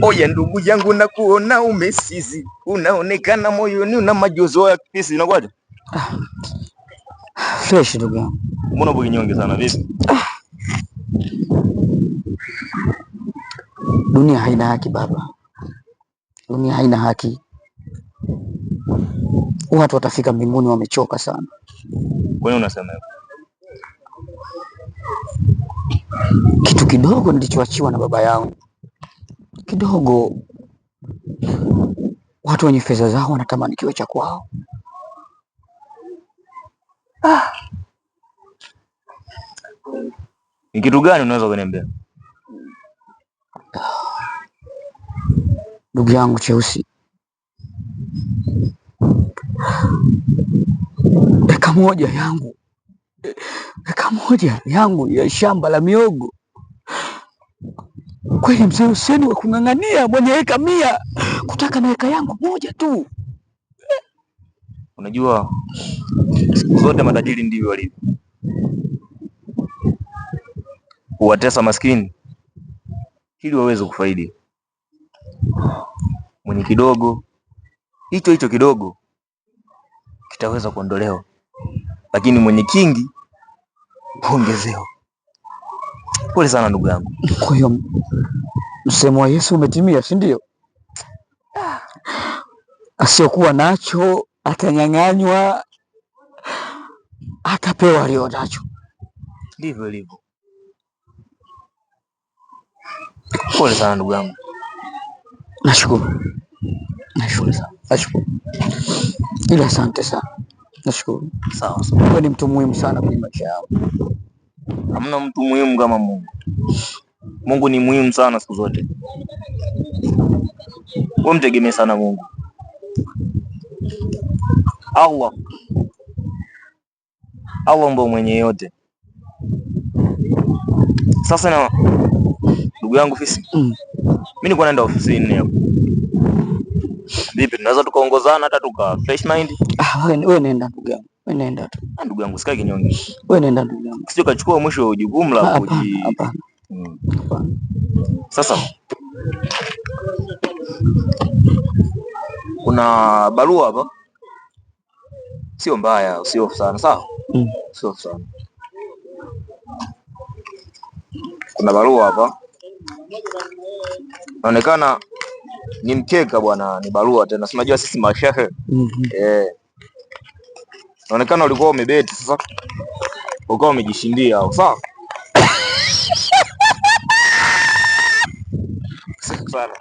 Oya ndugu yangu, na kuona umesizi, unaonekana moyoni una majozo ya kipisi. Inakuwaje? Fresh ndugu yangu. Mbona upo kinyonge sana vipi? Dunia haina haki baba, dunia haina haki. Watu watafika mbinguni wamechoka sana. Kwa nini unasema hivyo? Kitu kidogo nilichoachiwa na baba yangu, kidogo, watu wenye fedha zao wanatamani kiwe cha kwao. Ni kitu gani unaweza kuniambia? Ndugu yangu Cheusi, eka moja yangu ya shamba la miogo, kweli mzee Huseni wa kung'ang'ania, mwenye eka 100 kutaka na eka yangu moja tu. Unajua siku zote matajiri ndivyo walivyo, huwatesa maskini ili waweze kufaidi. Mwenye kidogo, hicho kidogo kitaweza kuondolewa, lakini mwenye kingi huongezewa. Pole sana ndugu yangu. Kwa hiyo msemo wa Yesu umetimia, si ndio? Asiyokuwa nacho atanyang'anywa, atapewa alio nacho. Ndivyo ilivyo. Pole sana ndugu yangu. Nashukuru sana. Ila asante sana. Nashukuru. Sawa. Wewe ni mtu muhimu sana kwenye maisha yangu. Hamna mtu muhimu kama Mungu. Mungu ni muhimu sana siku zote. Wewe mtegemee sana Mungu. Allah ndo mwenye yote. Sasa na ndugu yangu Fisi, mimi niko naenda ofisini hapo. Vipi, tunaweza tukaongozana hata tuka fresh mind? Wewe nenda ndugu yangu. Wewe nenda tu. Ndugu yangu sikai kinyonge. Wewe nenda ndugu yangu. Sio kachukua mwisho jukumu la kuji. Hapana. Sasa kuna barua hapa. Sio mbaya, sio sana, sawa? Sio sana. Kuna barua hapa. Naonekana ni mkeka bwana, ni barua tena. Si unajua sisi mashehe. Naonekana ulikuwa umebeti, sasa ukawa umejishindia au sawa? Sana.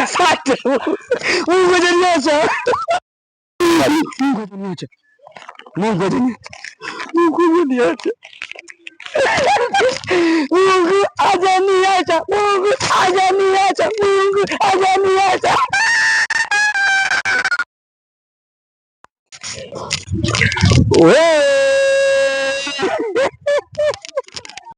Asante. Mungu ajaniacha. Mungu ajaniacha. Wewe